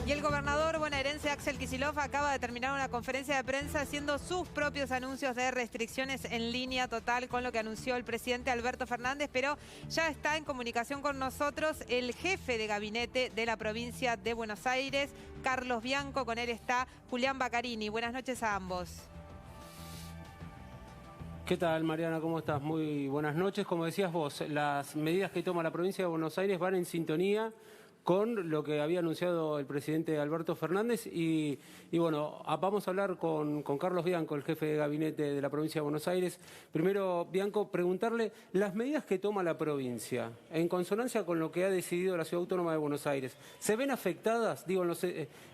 Y el gobernador bonaerense Axel Kicillof acaba de terminar una conferencia de prensa haciendo sus propios anuncios de restricciones en línea total con lo que anunció el presidente Alberto Fernández, pero ya está en comunicación con nosotros el jefe de gabinete de la provincia de Buenos Aires, Carlos Bianco. Con él está Julián Baccarini. Buenas noches a ambos. ¿Qué tal, Mariana? ¿Cómo estás? Muy buenas noches. Como decías vos, las medidas que toma la provincia de Buenos Aires van en sintonía con lo que había anunciado el presidente Alberto Fernández y bueno, vamos a hablar con Carlos Bianco, el jefe de gabinete de la provincia de Buenos Aires. Primero, Bianco, preguntarle las medidas que toma la provincia, en consonancia con lo que ha decidido la Ciudad Autónoma de Buenos Aires, ¿se ven afectadas, digo,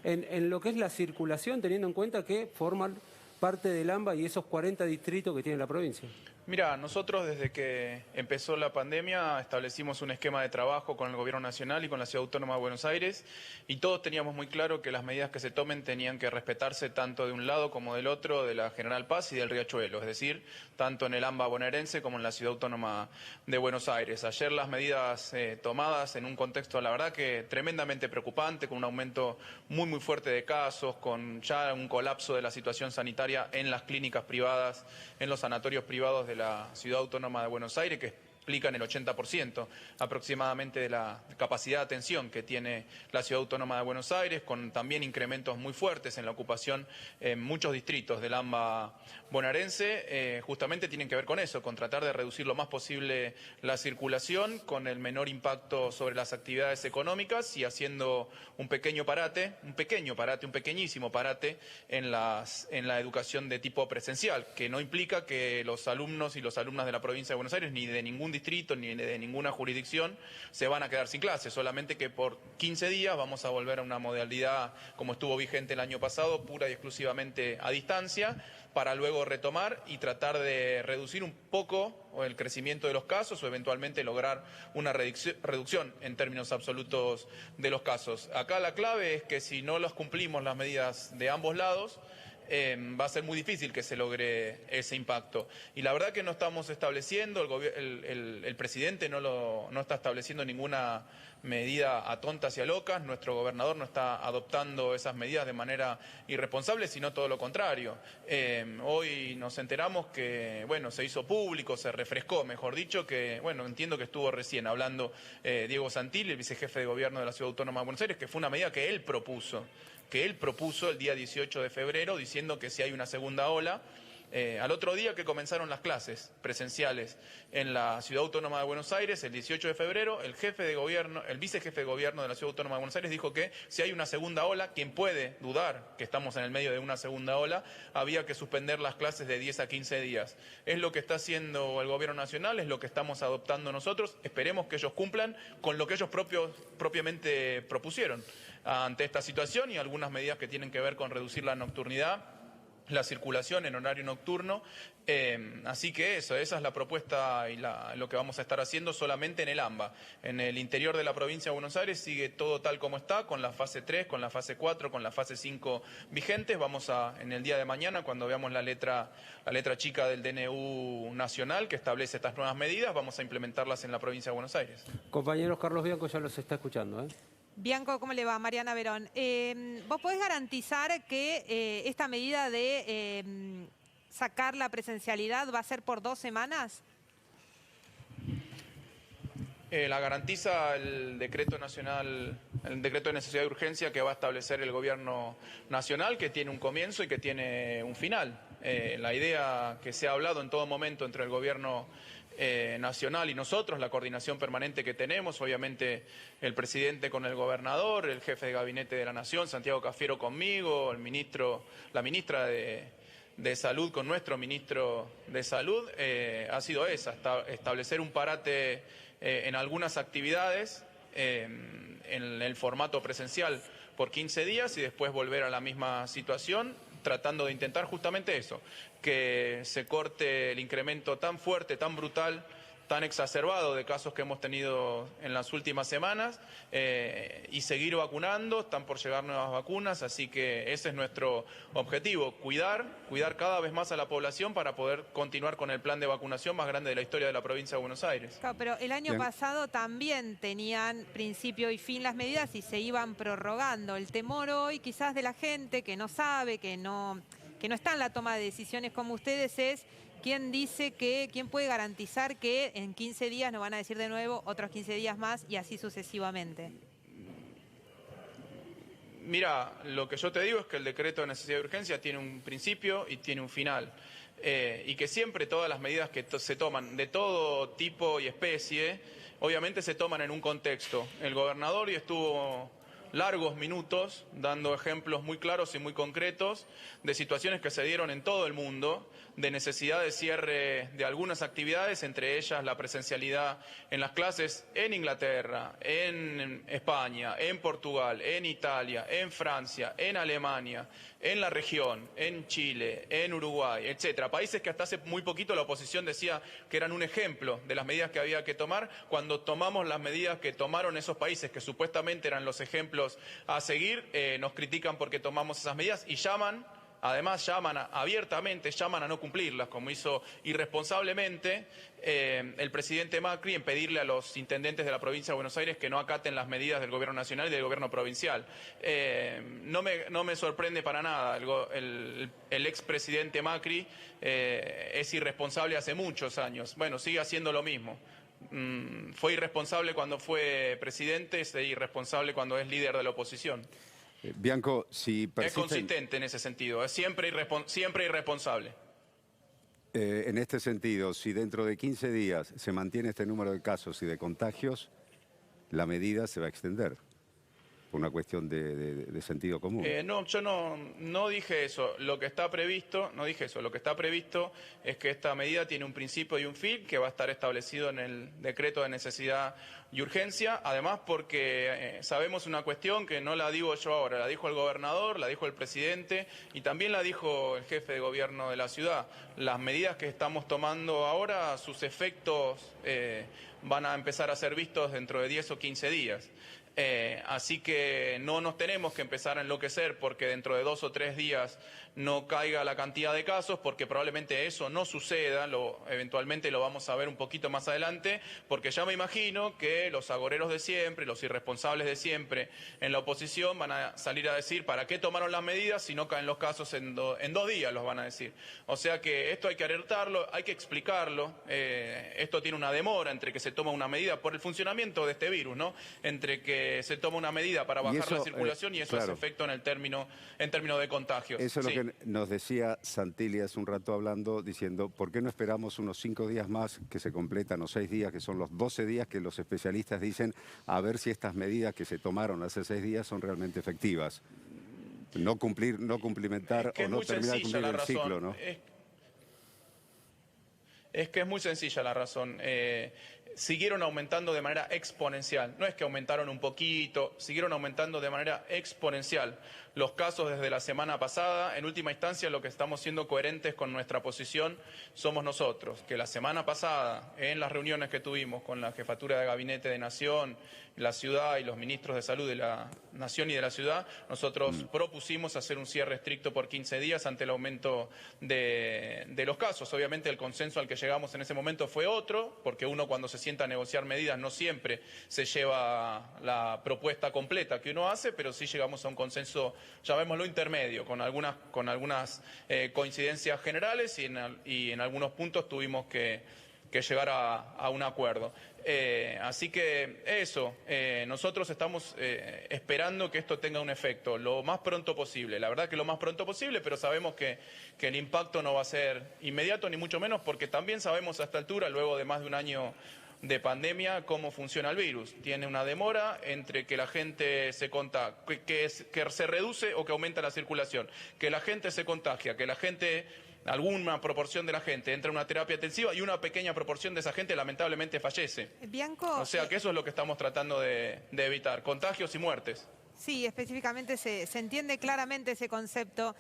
en lo que es la circulación, teniendo en cuenta que forman parte del AMBA y esos 40 distritos que tiene la provincia? Mira, nosotros desde que empezó la pandemia establecimos un esquema de trabajo con el Gobierno Nacional y con la Ciudad Autónoma de Buenos Aires y todos teníamos muy claro que las medidas que se tomen tenían que respetarse tanto de un lado como del otro de la General Paz y del Riachuelo, es decir, tanto en el AMBA bonaerense como en la Ciudad Autónoma de Buenos Aires. Ayer las medidas tomadas en un contexto, la verdad que tremendamente preocupante, con un aumento muy fuerte de casos, con ya un colapso de la situación sanitaria en las clínicas privadas, en los sanatorios privados de la Ciudad Autónoma de Buenos Aires, que explican el 80% aproximadamente de la capacidad de atención que tiene la Ciudad Autónoma de Buenos Aires, con también incrementos muy fuertes en la ocupación en muchos distritos del AMBA bonaerense. Justamente tienen que ver con eso, con tratar de reducir lo más posible la circulación, con el menor impacto sobre las actividades económicas y haciendo un pequeñísimo parate en la educación de tipo presencial, que no implica que los alumnos y las alumnas de la provincia de Buenos Aires, ni de ningún distrito ni de ninguna jurisdicción, se van a quedar sin clases, solamente que por 15 días vamos a volver a una modalidad como estuvo vigente el año pasado, pura y exclusivamente a distancia, para luego retomar y tratar de reducir un poco el crecimiento de los casos o eventualmente lograr una reducción en términos absolutos de los casos. Acá la clave es que si no las cumplimos las medidas de ambos lados, va a ser muy difícil que se logre ese impacto. Y la verdad que no estamos estableciendo, el presidente no está estableciendo ninguna medida a tontas y a locas, nuestro gobernador no está adoptando esas medidas de manera irresponsable, sino todo lo contrario. Hoy nos enteramos que, bueno, se hizo público, se refrescó, mejor dicho, que, bueno, entiendo que estuvo recién hablando Diego Santilli, el vicejefe de gobierno de la Ciudad Autónoma de Buenos Aires, que fue una medida que él propuso el día 18 de febrero, diciendo que si hay una segunda ola, al otro día que comenzaron las clases presenciales en la Ciudad Autónoma de Buenos Aires, el 18 de febrero, el vicejefe de gobierno de la Ciudad Autónoma de Buenos Aires dijo que si hay una segunda ola, quien puede dudar que estamos en el medio de una segunda ola, había que suspender las clases de 10 a 15 días. Es lo que está haciendo el Gobierno Nacional, es lo que estamos adoptando nosotros. Esperemos que ellos cumplan con lo que ellos propiamente propusieron ante esta situación y algunas medidas que tienen que ver con reducir la nocturnidad, la circulación en horario nocturno. Así que esa es la propuesta y lo que vamos a estar haciendo solamente en el AMBA. En el interior de la provincia de Buenos Aires sigue todo tal como está, con la fase 3, con la fase 4, con la fase 5 vigentes. Vamos en el día de mañana, cuando veamos la letra chica del DNU nacional que establece estas nuevas medidas, vamos a implementarlas en la provincia de Buenos Aires. Compañeros, Carlos Bianco ya los está escuchando, ¿eh? Bianco, ¿cómo le va? Mariana Verón. ¿Vos podés garantizar que esta medida de sacar la presencialidad va a ser por 2 semanas? La garantiza el decreto nacional, el decreto de necesidad y urgencia que va a establecer el Gobierno Nacional, que tiene un comienzo y que tiene un final. La idea que se ha hablado en todo momento entre el Gobierno Nacional y nosotros, la coordinación permanente que tenemos, obviamente el presidente con el gobernador, el jefe de gabinete de la Nación, Santiago Cafiero conmigo, la ministra de Salud con nuestro ministro de Salud, ha sido establecer un parate en algunas actividades en el formato presencial por 15 días y después volver a la misma situación, tratando de intentar justamente eso, que se corte el incremento tan fuerte, tan brutal tan exacerbado de casos que hemos tenido en las últimas semanas y seguir vacunando. Están por llegar nuevas vacunas, así que ese es nuestro objetivo, cuidar cada vez más a la población para poder continuar con el plan de vacunación más grande de la historia de la provincia de Buenos Aires. Claro, pero el año pasado también tenían principio y fin las medidas y se iban prorrogando. El temor hoy quizás de la gente que no sabe, que no está en la toma de decisiones como ustedes es quién puede garantizar que en 15 días nos van a decir de nuevo otros 15 días más y así sucesivamente. Mira, lo que yo te digo es que el decreto de necesidad de urgencia tiene un principio y tiene un final. Y que siempre todas las medidas que se toman de todo tipo y especie, obviamente se toman en un contexto. El gobernador hoy estuvo largos minutos dando ejemplos muy claros y muy concretos de situaciones que se dieron en todo el mundo, de necesidad de cierre de algunas actividades, entre ellas la presencialidad en las clases en Inglaterra, en España, en Portugal, en Italia, en Francia, en Alemania, en la región, en Chile, en Uruguay, etcétera. Países que hasta hace muy poquito la oposición decía que eran un ejemplo de las medidas que había que tomar. Cuando tomamos las medidas que tomaron esos países, que supuestamente eran los ejemplos a seguir, nos critican porque tomamos esas medidas y llaman abiertamente a no cumplirlas, como hizo irresponsablemente el presidente Macri en pedirle a los intendentes de la provincia de Buenos Aires que no acaten las medidas del gobierno nacional y del gobierno provincial. No me sorprende para nada. El expresidente Macri es irresponsable hace muchos años. Bueno, sigue haciendo lo mismo. Fue irresponsable cuando fue presidente, es irresponsable cuando es líder de la oposición. Bianco, si persisten... Es consistente en ese sentido, es siempre irresponsable. En este sentido, si dentro de 15 días se mantiene este número de casos y de contagios, la medida se va a extender, por una cuestión de sentido común. No, yo no dije eso. Lo que está previsto, no dije eso. Lo que está previsto es que esta medida tiene un principio y un fin que va a estar establecido en el decreto de necesidad y urgencia. Además, porque sabemos una cuestión que no la digo yo ahora, la dijo el gobernador, la dijo el presidente y también la dijo el jefe de gobierno de la ciudad. Las medidas que estamos tomando ahora, sus efectos van a empezar a ser vistos dentro de 10 o 15 días. Así que no nos tenemos que empezar a enloquecer porque dentro de 2 o 3 días no caiga la cantidad de casos, porque probablemente eso no suceda, eventualmente lo vamos a ver un poquito más adelante, porque ya me imagino que los agoreros de siempre, los irresponsables de siempre en la oposición van a salir a decir ¿para qué tomaron las medidas si no caen los casos en 2 días? Los van a decir. O sea que esto hay que alertarlo, hay que explicarlo. Esto tiene una demora entre que se toma una medida por el funcionamiento de este virus, ¿no? Entre que se toma una medida para bajar la circulación y eso claro, es efecto en términos de contagios. Eso es lo que nos decía Santilli hace un rato hablando, diciendo, ¿por qué no esperamos unos 5 días más que se completan, o 6 días, que son los 12 días que los especialistas dicen, a ver si estas medidas que se tomaron hace 6 días son realmente efectivas? No cumplimentar o no terminar de cumplir el ciclo, ¿no? Es que es muy sencilla la razón. Siguieron aumentando de manera exponencial. No es que aumentaron un poquito, siguieron aumentando de manera exponencial. Los casos desde la semana pasada, en última instancia lo que estamos siendo coherentes con nuestra posición somos nosotros, que la semana pasada en las reuniones que tuvimos con la Jefatura de Gabinete de Nación, la ciudad y los ministros de salud de la Nación y de la ciudad, nosotros propusimos hacer un cierre estricto por 15 días ante el aumento de los casos. Obviamente el consenso al que llegamos en ese momento fue otro, porque uno cuando se sienta a negociar medidas no siempre se lleva la propuesta completa que uno hace, pero sí llegamos a un consenso, llamémoslo intermedio, con algunas coincidencias generales y en algunos puntos tuvimos que llegar a un acuerdo. Así que eso, nosotros estamos esperando que esto tenga un efecto lo más pronto posible. La verdad que lo más pronto posible, pero sabemos que el impacto no va a ser inmediato, ni mucho menos, porque también sabemos a esta altura, luego de más de un año de pandemia, cómo funciona el virus. Tiene una demora entre que la gente se contagia, que se reduce o que aumenta la circulación, que la gente se contagia, que la gente... Alguna proporción de la gente entra en una terapia intensiva y una pequeña proporción de esa gente lamentablemente fallece. Bianco, o sea que eso es lo que estamos tratando de evitar, contagios y muertes. Sí, específicamente se entiende claramente ese concepto.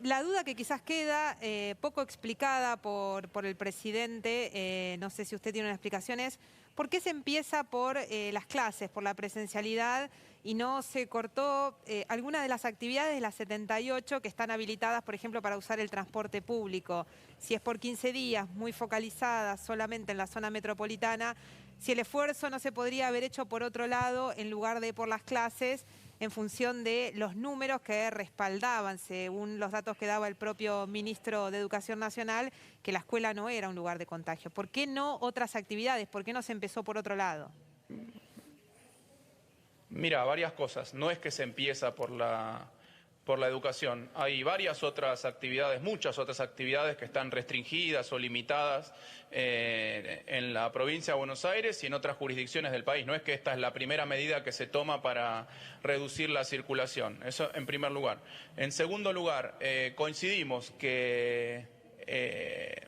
La duda que quizás queda poco explicada por el presidente, no sé si usted tiene una explicación, es ¿por qué se empieza por las clases, por la presencialidad y no se cortó alguna de las actividades de las 78 que están habilitadas, por ejemplo, para usar el transporte público? Si es por 15 días, muy focalizadas solamente en la zona metropolitana, si el esfuerzo no se podría haber hecho por otro lado en lugar de por las clases, en función de los números que respaldaban, según los datos que daba el propio ministro de Educación Nacional, que la escuela no era un lugar de contagio. ¿Por qué no otras actividades? ¿Por qué no se empezó por otro lado? Mira, varias cosas. No es que se empieza por la educación. Hay varias otras actividades, muchas otras actividades que están restringidas o limitadas en la provincia de Buenos Aires y en otras jurisdicciones del país. No es que esta es la primera medida que se toma para reducir la circulación. Eso en primer lugar. En segundo lugar, coincidimos que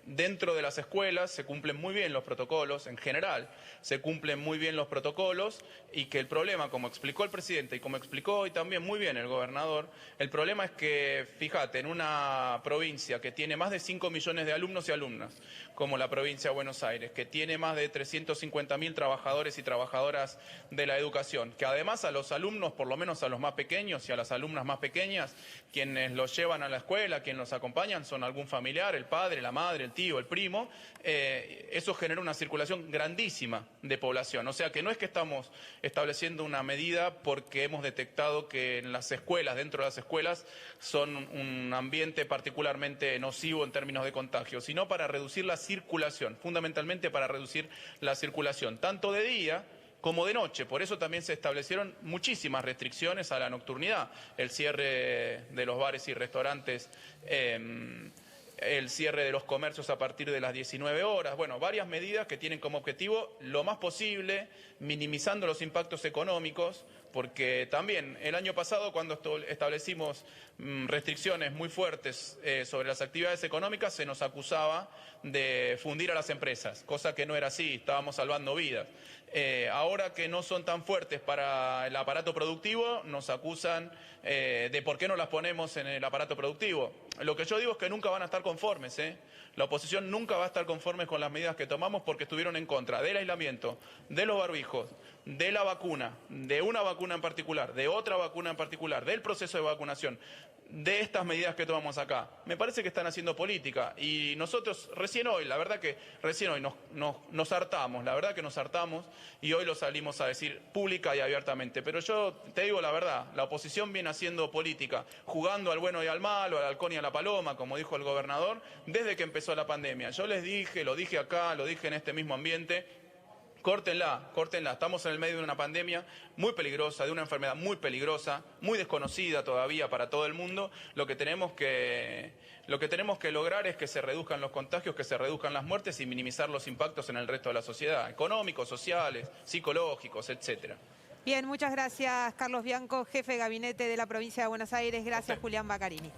dentro de las escuelas se cumplen muy bien los protocolos, en general se cumplen muy bien los protocolos y que el problema, como explicó el presidente y como explicó hoy también muy bien el gobernador, el problema es que, fíjate, en una provincia que tiene más de 5 millones de alumnos y alumnas, como la provincia de Buenos Aires, que tiene más de 350.000 trabajadores y trabajadoras de la educación, que además a los alumnos, por lo menos a los más pequeños y a las alumnas más pequeñas, quienes los llevan a la escuela, quienes los acompañan son algún familiar, el padre, la madre, el tío, el primo, eso genera una circulación grandísima de población. O sea que no es que estamos estableciendo una medida porque hemos detectado que en las escuelas, dentro de las escuelas, son un ambiente particularmente nocivo en términos de contagio, sino para reducir la circulación, fundamentalmente para reducir la circulación, tanto de día como de noche. Por eso también se establecieron muchísimas restricciones a la nocturnidad, el cierre de los bares y restaurantes, el cierre de los comercios a partir de las 19 horas, bueno, varias medidas que tienen como objetivo lo más posible, minimizando los impactos económicos, porque también el año pasado cuando establecimos restricciones muy fuertes sobre las actividades económicas se nos acusaba de fundir a las empresas, cosa que no era así, estábamos salvando vidas. Ahora que no son tan fuertes para el aparato productivo, nos acusan de por qué no las ponemos en el aparato productivo. Lo que yo digo es que nunca van a estar conformes, La oposición nunca va a estar conforme con las medidas que tomamos porque estuvieron en contra del aislamiento, de los barbijos, de la vacuna, de una vacuna en particular, de otra vacuna en particular, del proceso de vacunación, de estas medidas que tomamos acá. Me parece que están haciendo política y nosotros recién hoy, la verdad que recién hoy nos hartamos, la verdad que nos hartamos y hoy lo salimos a decir pública y abiertamente. Pero yo te digo la verdad, la oposición viene haciendo política, jugando al bueno y al malo, al halcón y a la paloma, como dijo el gobernador, desde que empezó la pandemia. Yo les dije, lo dije acá, lo dije en este mismo ambiente. Córtenla, córtenla. Estamos en el medio de una pandemia muy peligrosa, de una enfermedad muy peligrosa, muy desconocida todavía para todo el mundo. Lo que tenemos que lograr es que se reduzcan los contagios, que se reduzcan las muertes y minimizar los impactos en el resto de la sociedad, económicos, sociales, psicológicos, etcétera. Bien, muchas gracias, Carlos Bianco, jefe de gabinete de la provincia de Buenos Aires. Gracias, Julián Baccarini.